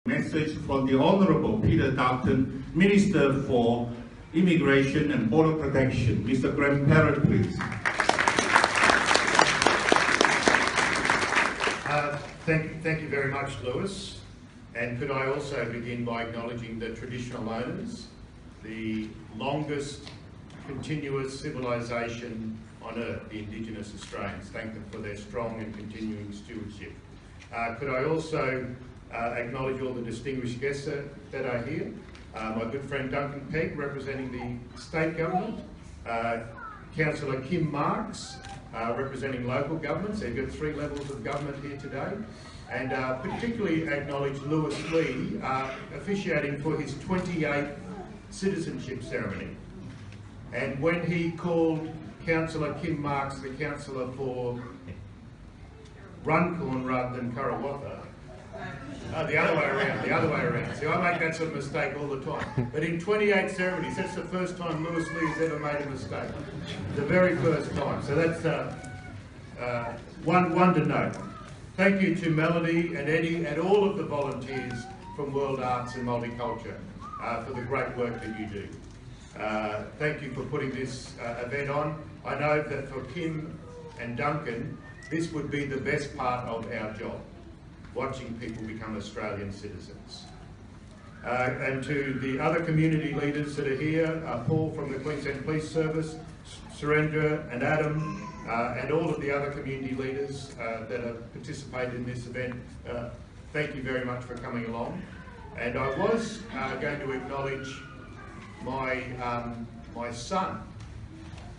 Message from the Honourable Peter Dutton, Minister for Immigration and Border Protection. Mr. Graham Parrott, please. Thank you very much, Lewis. And could I also begin by acknowledging the traditional owners, the longest continuous civilisation on earth, the Indigenous Australians. Thank them for their strong and continuing stewardship. Could I also acknowledge all the distinguished guests that are here. My good friend Duncan Pegg, representing the state government. Councillor Kim Marks, representing local governments. They've got 3 levels of government here today. And particularly acknowledge Lewis Lee, officiating for his 28th citizenship ceremony. And when he called Councillor Kim Marks the councillor for Runcorn rather than Karawatha, the other way around. See, I make that sort of mistake all the time. But in 28 ceremonies, that's the first time Lewis Lee has ever made a mistake. The very first time. So that's one to note. Thank you to Melody and Eddie and all of the volunteers from World Arts and Multiculture for the great work that you do. Thank you for putting this event on. I know that for Kim and Duncan, this would be the best part of our job, watching people become Australian citizens. And to the other community leaders that are here, Paul from the Queensland Police Service, Surendra and Adam, and all of the other community leaders that have participated in this event, thank you very much for coming along. And I was going to acknowledge my son,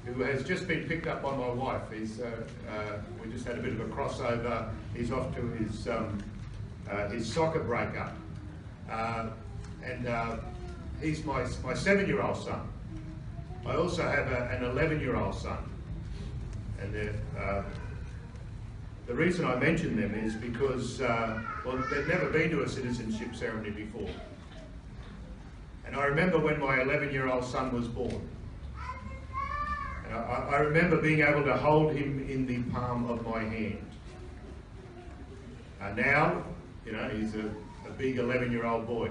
who has just been picked up by my wife. We just had a bit of a crossover. He's off to his soccer breakup. And he's my 7-year-old son. I also have an 11-year-old son. And the reason I mention them is because, well, they've never been to a citizenship ceremony before. And I remember when my 11-year-old son was born. And I remember being able to hold him in the palm of my hand. Now, you know, he's a big 11-year-old boy.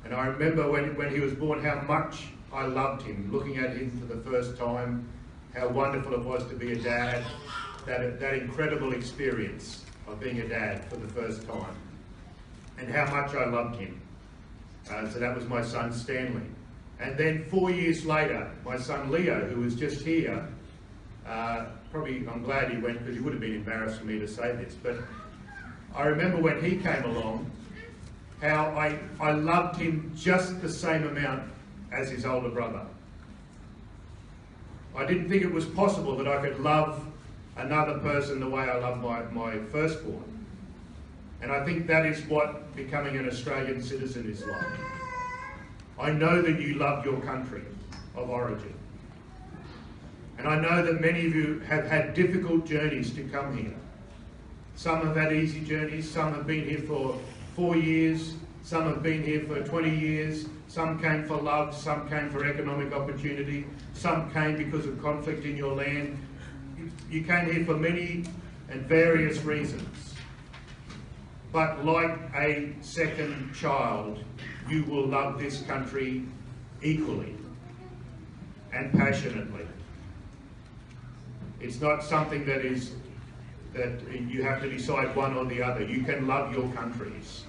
And I remember when he was born how much I loved him, looking at him for the first time, how wonderful it was to be a dad, that incredible experience of being a dad for the first time, and how much I loved him. So that was my son Stanley. And then 4 years later, my son Leo, who was just here, probably I'm glad he went because he would have been embarrassed for me to say this, but I remember when he came along, how I loved him just the same amount as his older brother. I didn't think it was possible that I could love another person the way I love my firstborn. And I think that is what becoming an Australian citizen is like. I know that you love your country of origin. And I know that many of you have had difficult journeys to come here. Some have had easy journeys, some have been here for 4 years, some have been here for 20 years, some came for love, some came for economic opportunity, some came because of conflict in your land. You came here for many and various reasons. But like a second child, you will love this country equally and passionately. It's not something that you have to decide one or the other. You can love your countries.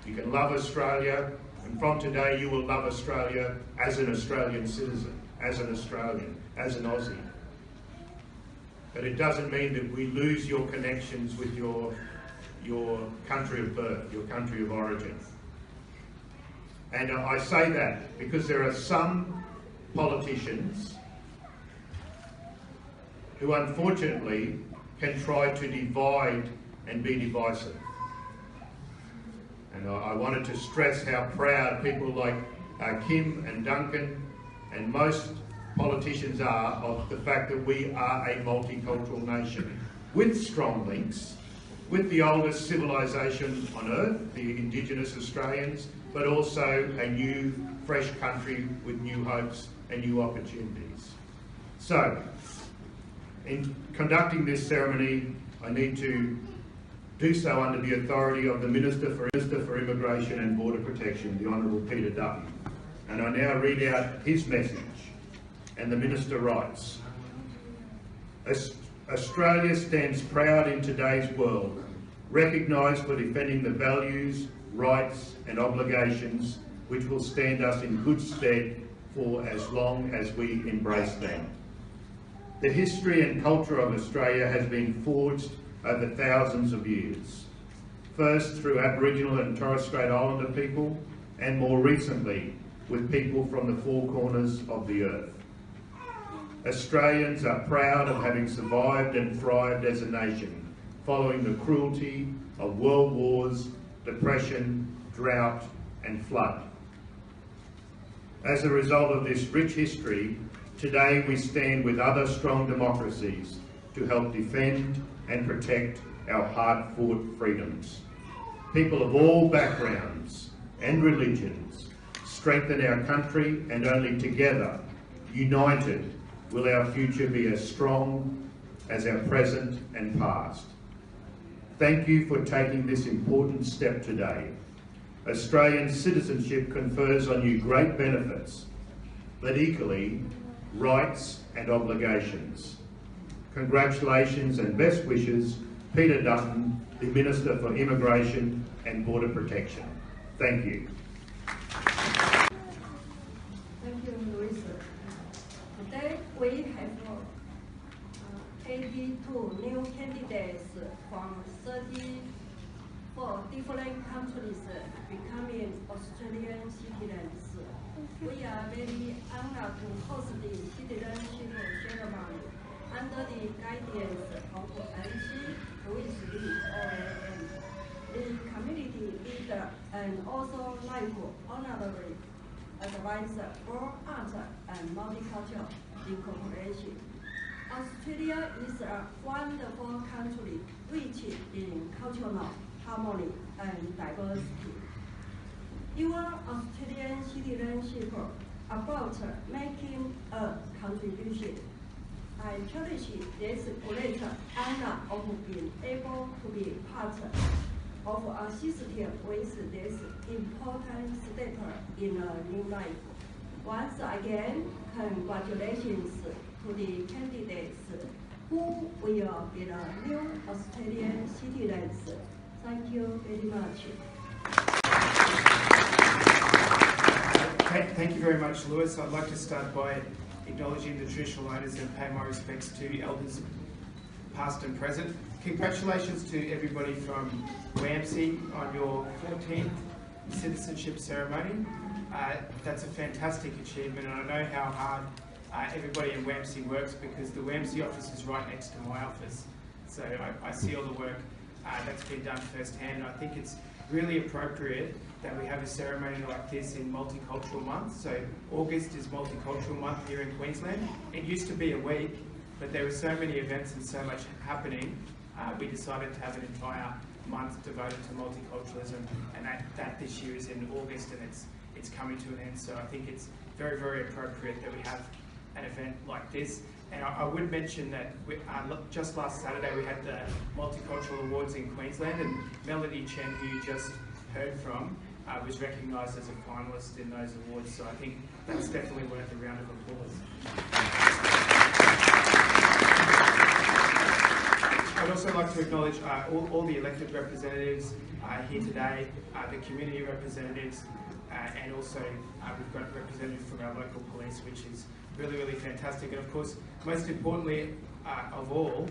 You can love Australia, and from today you will love Australia as an Australian citizen, as an Australian, as an Aussie. But it doesn't mean that we lose your connections with your country of birth, your country of origin. And I say that because there are some politicians who unfortunately can try to divide and be divisive. And I wanted to stress how proud people like Kim and Duncan and most politicians are of the fact that we are a multicultural nation with strong links with the oldest civilisation on earth, the Indigenous Australians, but also a new, fresh country with new hopes and new opportunities. So, in conducting this ceremony, I need to do so under the authority of the Minister for Immigration and Border Protection, the Honourable Peter Dutton. And I now read out his message. And the Minister writes, Australia stands proud in today's world, recognised for defending the values, rights and obligations which will stand us in good stead for as long as we embrace them. The history and culture of Australia has been forged over thousands of years, first through Aboriginal and Torres Strait Islander people, and more recently with people from the four corners of the earth. Australians are proud of having survived and thrived as a nation following the cruelty of world wars, depression, drought and flood. As a result of this rich history, today we stand with other strong democracies to help defend and protect our hard-fought freedoms. People of all backgrounds and religions strengthen our country, and only together, united, will our future be as strong as our present and past. Thank you for taking this important step today. Australian citizenship confers on you great benefits, but equally, rights and obligations. Congratulations and best wishes, Peter Dutton, the Minister for Immigration and Border Protection. Thank you. Thank you, Louise. Today we have 82 new candidates from 34 different countries becoming Australian citizens. We are very honored to host the citizenship ceremony under the guidance of WAMCI, Louise Lee, OAM, the community leader and also life honorary advisor for art and multicultural incorporation. Australia is a wonderful country rich in cultural harmony and diversity. Your Australian citizenship about making a contribution. I cherish this great honor of being able to be part of assisting with this important step in a new life. Once again, congratulations to the candidates who will be the new Australian citizens. Thank you very much. Thank you very much, Lewis. I'd like to start by acknowledging the traditional owners and pay my respects to elders past and present. Congratulations to everybody from WAMCI on your 14th citizenship ceremony. That's a fantastic achievement, and I know how hard everybody in WAMCI works, because the WAMCI office is right next to my office. So I see all the work that's been done firsthand, and I think it's really appropriate that we have a ceremony like this in Multicultural Month. So August is Multicultural Month here in Queensland. It used to be a week, but there were so many events and so much happening, we decided to have an entire month devoted to multiculturalism, and that this year is in August, and it's coming to an end. So I think it's very, very appropriate that we have an event like this. And I would mention that just last Saturday we had the Multicultural Awards in Queensland, and Melody Chen, who you just heard from, was recognised as a finalist in those awards. So I think that's definitely worth a round of applause. I'd also like to acknowledge all the elected representatives here today, the community representatives, and also we've got representatives from our local police, which is really, really fantastic. And of course, most importantly of all,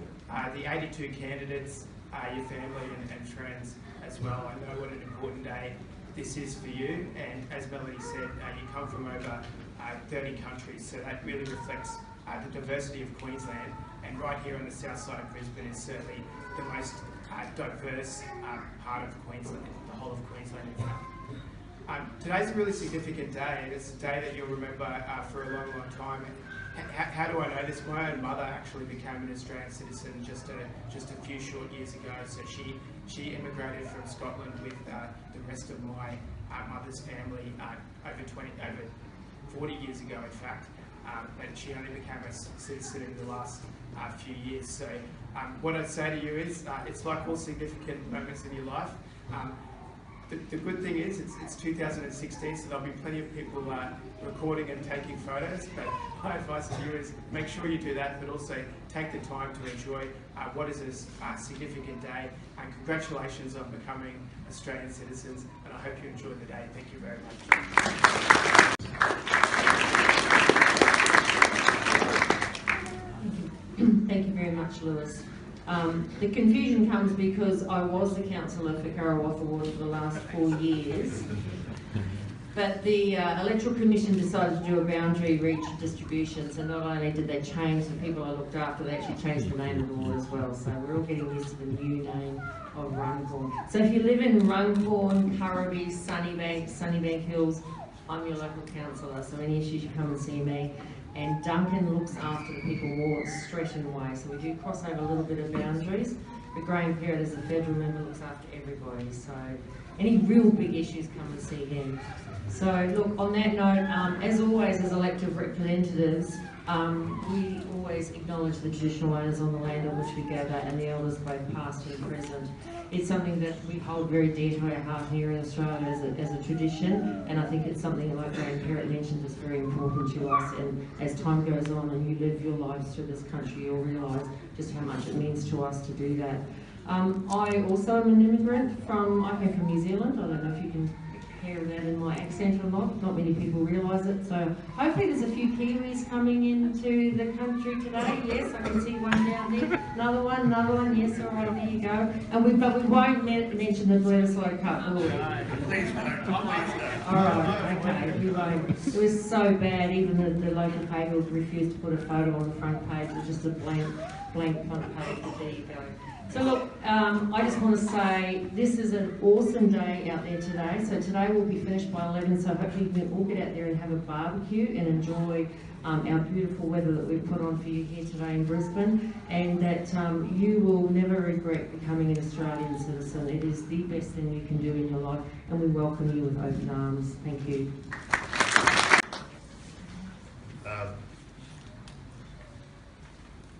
the 82 candidates, your family and friends as well. I know what an important day this is for you, and as Melody said, you come from over 30 countries, so that really reflects the diversity of Queensland, and right here on the south side of Brisbane is certainly the most diverse part of Queensland, the whole of Queensland in fact. Today's a really significant day, and it's a day that you'll remember for a long, long time. How do I know this? My own mother actually became an Australian citizen just a few short years ago. So she immigrated from Scotland with the rest of my mother's family over 40 years ago, in fact. But she only became a citizen in the last few years. So What I'd say to you is, it's like all significant moments in your life. The good thing is, it's 2016, so there'll be plenty of people recording and taking photos, but my advice to you is make sure you do that, but also take the time to enjoy what is a significant day, and congratulations on becoming Australian citizens, and I hope you enjoy the day. Thank you very much. Thank you very much, Lewis. The confusion comes because I was the councillor for Karawatha Ward for the last 4 years, but the Electoral Commission decided to do a boundary reach distribution, so not only did they change the people I looked after, they actually changed the name of the ward as well, so we're all getting used to the new name of Runcorn. So if you live in Runcorn, Currabee, Sunnybank Hills, I'm your local councillor, so any issues you come and see me. And Duncan looks after the people more Stretton way, so we do cross over a little bit of boundaries, but Graham Perrott as a federal member looks after everybody, so any real big issues come and see him. So look, on that note, as always as elected representatives, we always acknowledge the traditional owners on the land on which we gather and the elders both past and present. It's something that we hold very dear to our heart here in Australia as a tradition, and I think it's something, like Graham Perrott mentioned, that's very important to us, and as time goes on and you live your lives through this country, you'll realise just how much it means to us to do that. I also am an immigrant I came from New Zealand. I don't know if you can hear that in my accent or not many people realise it, so hopefully there's a few Kiwis coming into the country today. Yes, I can see one down there, another one, yes, all right, there you go. And but we won't mention the Bledisloe Cup, will we? Please don't. Alright, okay, we won't. It was so bad, even the local paper refused to put a photo on the front page. It was just a blank front page, but there you go. So look, I just want to say this is an awesome day out there today. So today we'll be finished by 11, so hopefully we can all get out there and have a barbecue and enjoy our beautiful weather that we've put on for you here today in Brisbane, and that you will never regret becoming an Australian citizen. It is the best thing you can do in your life, and we welcome you with open arms. Thank you.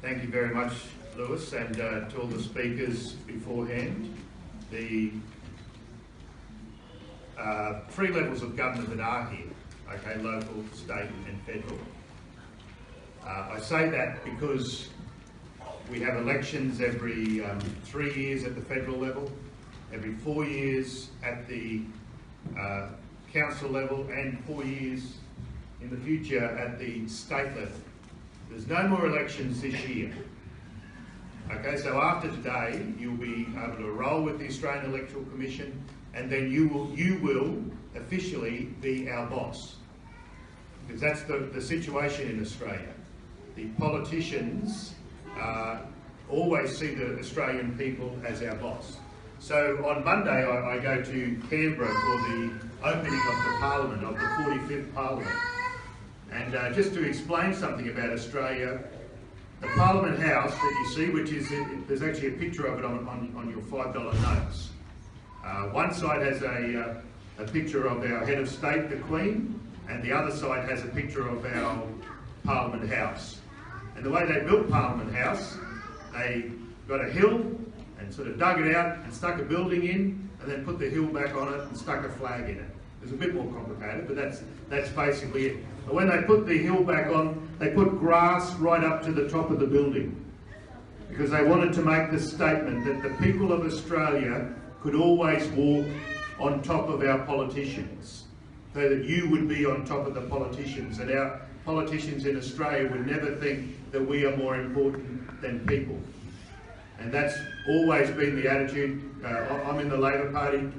Thank you very much, Lewis, and to all the speakers beforehand. The 3 levels of government that are here, okay, local, state and federal. I say that because we have elections every 3 years at the federal level, every 4 years at the council level, and 4 years in the future at the state level. There's no more elections this year. Okay, so after today, you'll be able to roll with the Australian Electoral Commission, and then you will officially be our boss. Because that's the situation in Australia. The politicians always see the Australian people as our boss. So on Monday, I go to Canberra for the opening of the Parliament, of the 45th Parliament. And just to explain something about Australia, the Parliament House that you see, which is, there's actually a picture of it on your $5 notes. One side has a picture of our head of state, the Queen, and the other side has a picture of our Parliament House. And the way they built Parliament House, they got a hill and sort of dug it out and stuck a building in, and then put the hill back on it and stuck a flag in it. It's a bit more complicated, but that's basically it. But when they put the hill back on, they put grass right up to the top of the building, because they wanted to make the statement that the people of Australia could always walk on top of our politicians, so that you would be on top of the politicians, and our politicians in Australia would never think that we are more important than people. And that's always been the attitude. I'm in the Labor Party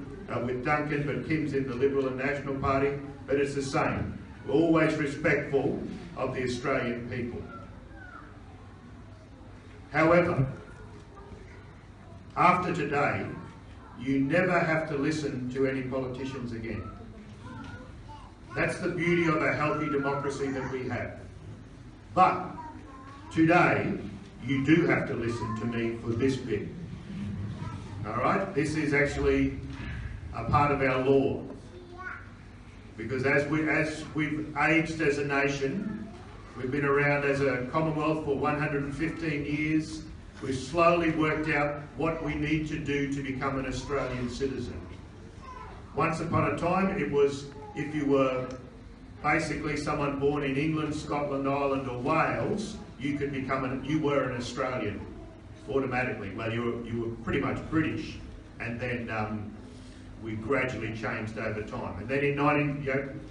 with Duncan, but Kim's in the Liberal and National Party, but it's the same. We're always respectful of the Australian people. However, after today, you never have to listen to any politicians again. That's the beauty of a healthy democracy that we have. But today, you do have to listen to me for this bit. All right? This is actually a part of our law. Because as we've aged as a nation, we've been around as a Commonwealth for 115 years, We've slowly worked out what we need to do to become an Australian citizen. Once upon a time, it was if you were basically someone born in England, Scotland, Ireland or Wales, you were an Australian automatically. Well, you were pretty much British, and then we gradually changed over time. And then in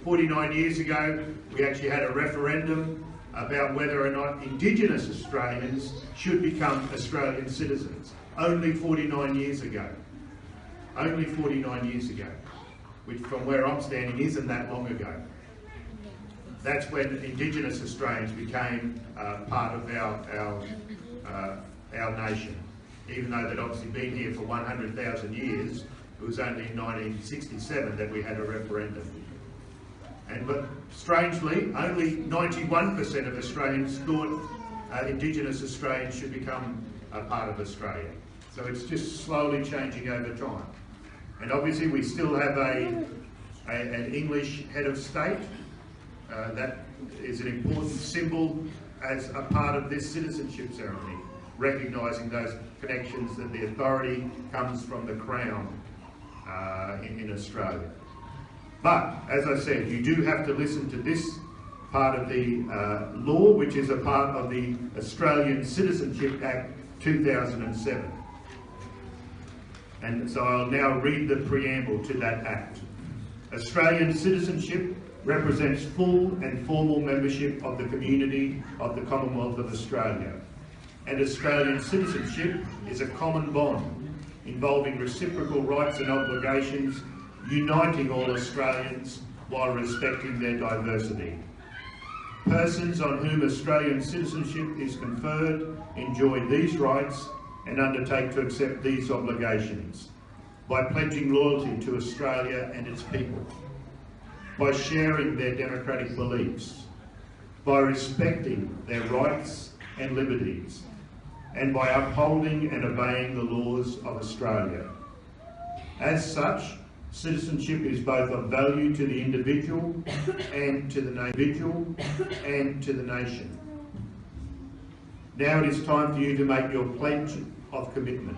49 years ago, we actually had a referendum about whether or not Indigenous Australians should become Australian citizens. Only 49 years ago. Only 49 years ago. Which from where I'm standing isn't that long ago. That's when Indigenous Australians became part of our nation. Even though they'd obviously been here for 100,000 years, it was only in 1967 that we had a referendum. But strangely, only 91% of Australians thought Indigenous Australians should become a part of Australia. So it's just slowly changing over time. And obviously we still have an English head of state. That is an important symbol as a part of this citizenship ceremony, recognising those connections that the authority comes from the Crown in Australia. But, as I said, you do have to listen to this part of the law, which is a part of the Australian Citizenship Act 2007. And so I'll now read the preamble to that act. Australian citizenship represents full and formal membership of the community of the Commonwealth of Australia. And Australian citizenship is a common bond involving reciprocal rights and obligations, uniting all Australians while respecting their diversity. Persons on whom Australian citizenship is conferred enjoy these rights and undertake to accept these obligations by pledging loyalty to Australia and its people, by sharing their democratic beliefs, by respecting their rights and liberties, and by upholding and obeying the laws of Australia. As such, citizenship is both of value to the individual and to the nation. Now it is time for you to make your pledge of commitment.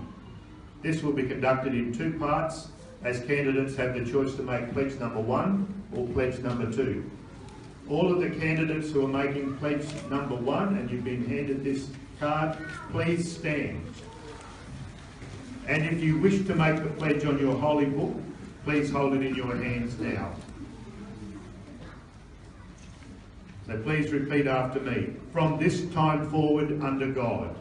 This will be conducted in two parts, as candidates have the choice to make pledge number 1 or pledge number 2. All of the candidates who are making pledge number 1, and you've been handed this card, please stand. And if you wish to make the pledge on your holy book, please hold it in your hands now. So please repeat after me. From this time forward under God,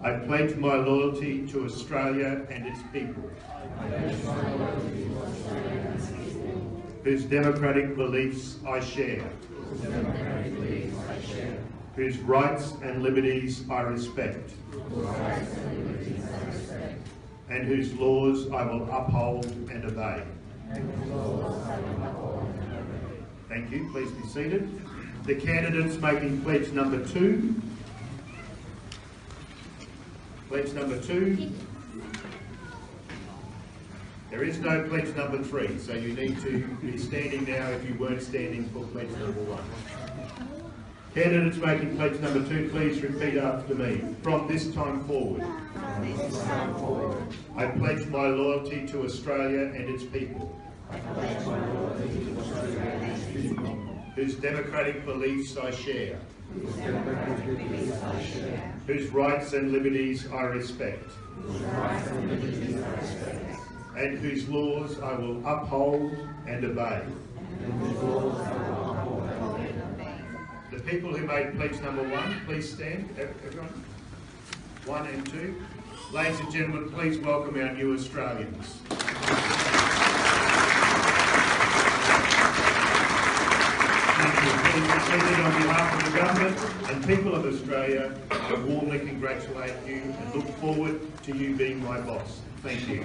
I pledge my loyalty to Australia and its people, whose democratic beliefs I share, whose rights and liberties I respect, and whose laws I will uphold and obey. Thank you. Please be seated. The candidates making pledge number 2. Pledge number 2. There is no pledge number 3, so you need to be standing now if you weren't standing for pledge number 1. Candidates making pledge number 2, please repeat after me. From this time forward, I pledge my loyalty to Australia and its people, whose democratic beliefs I share, whose rights and liberties I respect, and whose laws I will uphold and obey. The people who made pledge number 1, please stand, everyone. 1 and 2. Ladies and gentlemen, please welcome our new Australians. On behalf of the government and people of Australia, I warmly congratulate you and look forward to you being my boss. Thank you.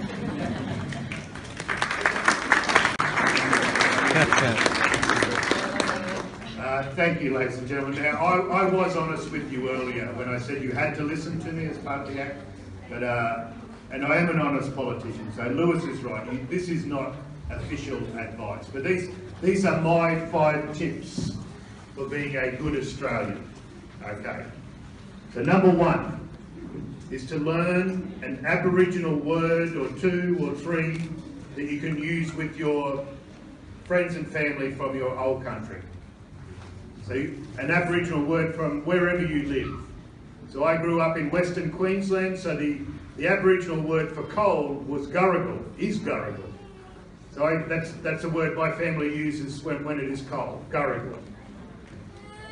Thank you, ladies and gentlemen. Now, I was honest with you earlier when I said you had to listen to me as part of the act, but and I am an honest politician, so Lewis is right. This is not official advice, but these are my 5 tips for being a good Australian. Okay. So number one is to learn an Aboriginal word or two or three that you can use with your friends and family from your old country. So an Aboriginal word from wherever you live. So I grew up in Western Queensland, so the Aboriginal word for cold was gurrigal, is gurrigal. So that's a word my family uses when it is cold, gurrigal.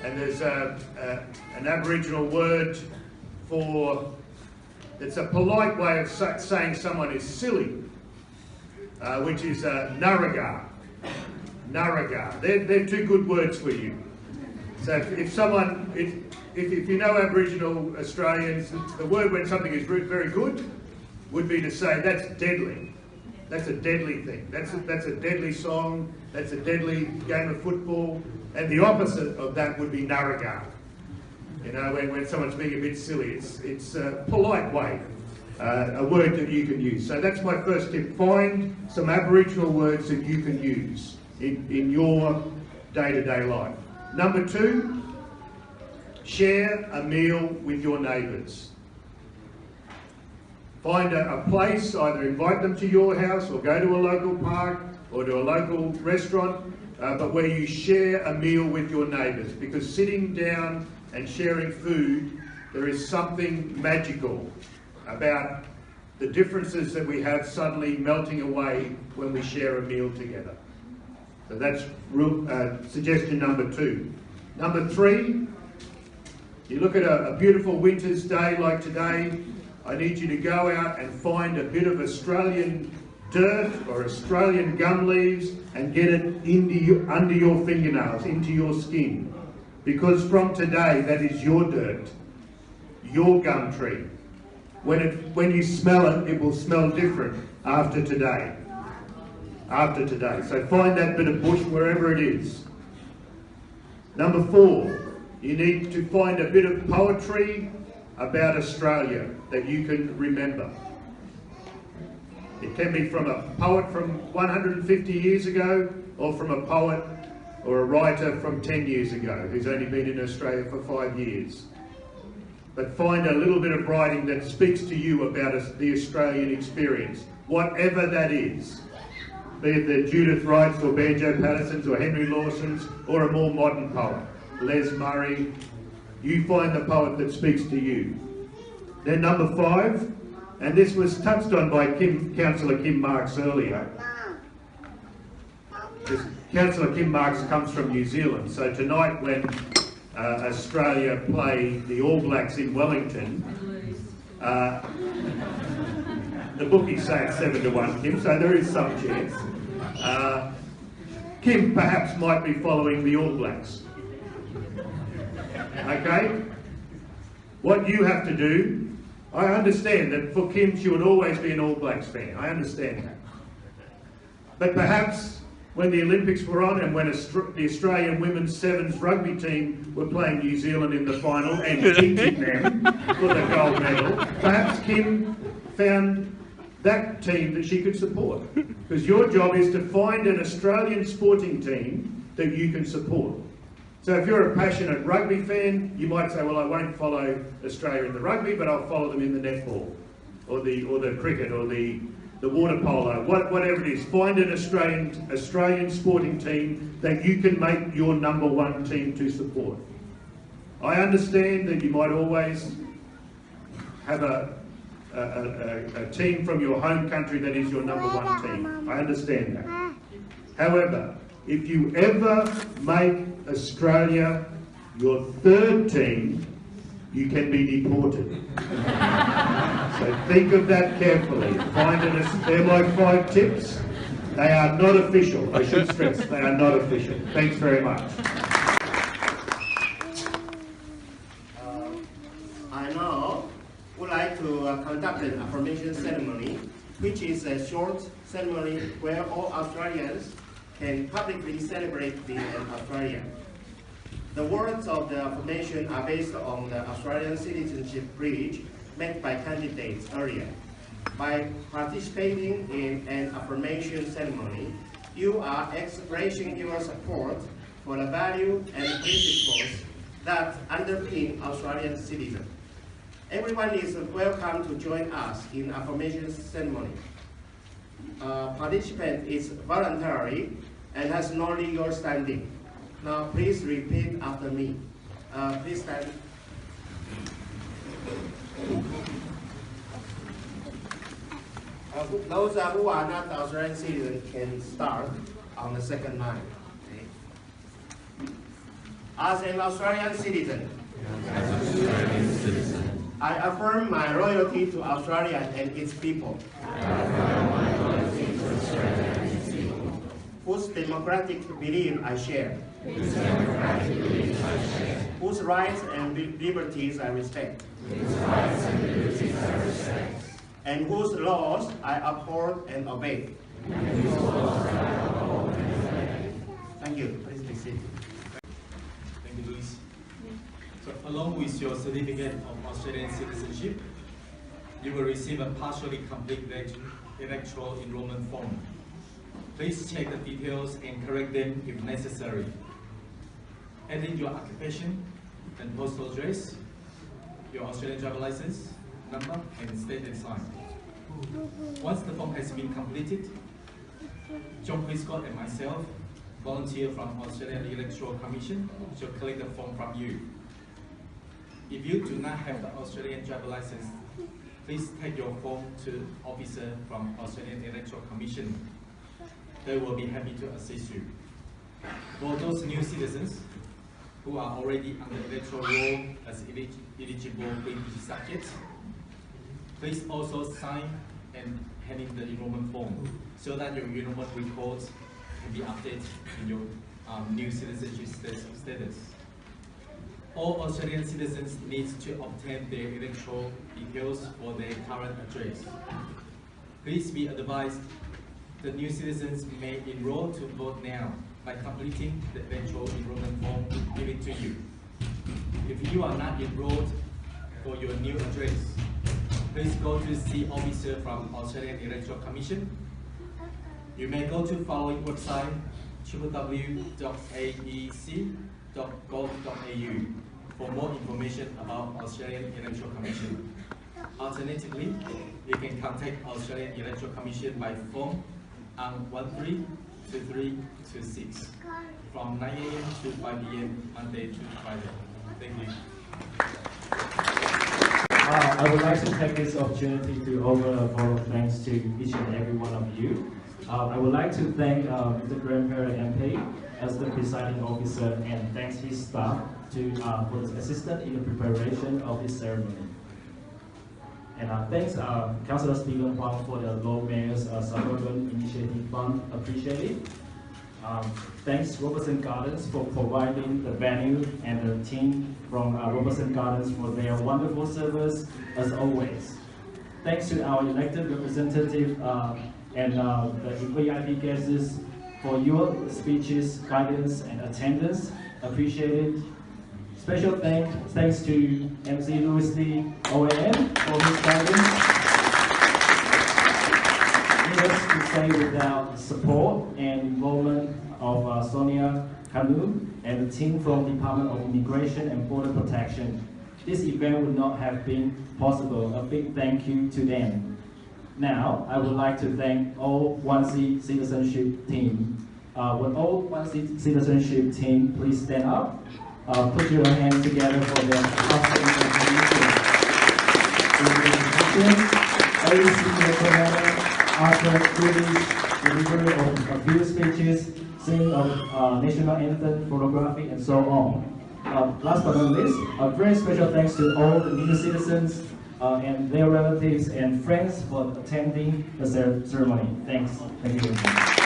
And there's an Aboriginal word for, it's a polite way of saying someone is silly, which is narragar. Narragar. They're two good words for you. So if you know Aboriginal Australians, the word when something is very good would be to say that's deadly. That's a deadly thing. That's a deadly song. That's a deadly game of football. And the opposite of that would be narragar. You know, when someone's being a bit silly, it's a polite way, a word that you can use. So that's my first tip. Find some Aboriginal words that you can use in your day-to-day life. Number two, share a meal with your neighbours. Find a place, either invite them to your house or go to a local park or to a local restaurant, but where you share a meal with your neighbours, because sitting down and sharing food, there is something magical about the differences that we have suddenly melting away when we share a meal together. So that's suggestion number two. Number three, you look at a beautiful winter's day like today, I need you to go out and find a bit of Australian dirt or Australian gum leaves and get it under your fingernails, into your skin. Because from today, that is your dirt, your gum tree. When you smell it, it will smell different after today. After today. So find that bit of bush wherever it is. Number four, you need to find a bit of poetry about Australia that you can remember. It can be from a poet from 150 years ago, or from a poet or a writer from 10 years ago who's only been in Australia for 5 years. But find a little bit of writing that speaks to you about the Australian experience, whatever that is. Be it the Judith Wrights or Banjo Pattersons or Henry Lawsons or a more modern poet, Les Murray. You find the poet that speaks to you. Then number five, and this was touched on by Councillor Kim Marks earlier. Councillor Kim Marks comes from New Zealand, so tonight when Australia play the All Blacks in Wellington, the bookies say it's 7-1, Kim, so there is some chance. Kim perhaps might be following the All Blacks. Okay? What you have to do, I understand that for Kim she would always be an All Blacks fan, I understand that. But perhaps when the Olympics were on and when the Australian women's sevens rugby team were playing New Zealand in the final and beating them for the gold medal, perhaps Kim found that team that she could support. Because your job is to find an Australian sporting team that you can support. So if you're a passionate rugby fan, you might say, well, I won't follow Australia in the rugby, but I'll follow them in the netball, or the cricket, or the water polo, whatever it is. Find an Australian sporting team that you can make your number one team to support. I understand that you might always have a team from your home country that is your number one team. I understand that. However, if you ever make Australia your third team, you can be deported. So think of that carefully. They're my 5 tips. They are not official. I should stress, they are not official. Thanks very much. I now would like to conduct an affirmation ceremony, which is a short ceremony where all Australians can publicly celebrate being an Australian. The words of the affirmation are based on the Australian Citizenship Bridge made by candidates earlier. By participating in an affirmation ceremony, you are expressing your support for the value and principles that underpin Australian citizens. Everyone is welcome to join us in affirmation ceremony. Participant is voluntary and has no legal standing. Now please repeat after me. Please stand. Those who are not Australian citizens can start on the second line. Okay. As an Australian citizen, I affirm my loyalty to Australia and its people, whose democratic belief I share, whose rights and liberties I respect, and whose laws I uphold and obey. Thank you. Please be seated. Thank you, Louis. So, along with your certificate of Australian citizenship, you will receive a partially complete electoral enrollment form. Please check the details and correct them if necessary. Add in your occupation and postal address, your Australian driver license number, and state and sign. Once the form has been completed, John Prescott and myself, volunteer from Australian Electoral Commission, shall collect the form from you. If you do not have the Australian driver license, please take your form to officer from Australian Electoral Commission. They will be happy to assist you. For those new citizens who are already on the electoral roll as eligible British subjects, please also sign and hand in the enrollment form so that your enrollment records can be updated in your new citizenship status. All Australian citizens need to obtain their electoral details for their current address. Please be advised the new citizens may enroll to vote now by completing the electoral enrollment form given to you. If you are not enrolled for your new address, please go to see officer from Australian Electoral Commission. You may go to following website www.aec.gov.au for more information about Australian Electoral Commission. Alternatively, you can contact Australian Electoral Commission by phone on 132326 from 9 a.m. to 5 p.m. Monday to Friday. Thank you. I would like to take this opportunity to offer a vote of thanks to each and every one of you. I would like to thank the Grandparent MP as the presiding officer and thanks his staff for his assistance in the preparation of this ceremony. And thanks Councillor Stephen Huang for the Low Mayor's Suburban Initiative Fund, appreciate it. Thanks Robertson Gardens for providing the venue and the team from Robertson Gardens for their wonderful service as always. Thanks to our elected representative and the VIP guests for your speeches, guidance and attendance, appreciate it. Special thanks to MC Louis Lee, OAM, for his guidance. Needless to say, without support and involvement of Sonia Kanu and the team from Department of Immigration and Border Protection, this event would not have been possible. A big thank you to them. Now, I would like to thank all WAMCI citizenship team. Would all WAMCI citizenship team please stand up? Put your hands together for their outstanding contribution. AEC Commander Arthur Goodie's delivery of a few speeches, singing of national anthem, photography, and so on. Last but not least, a very special thanks to all the new citizens and their relatives and friends for attending the ceremony. Thanks. Thank you very much.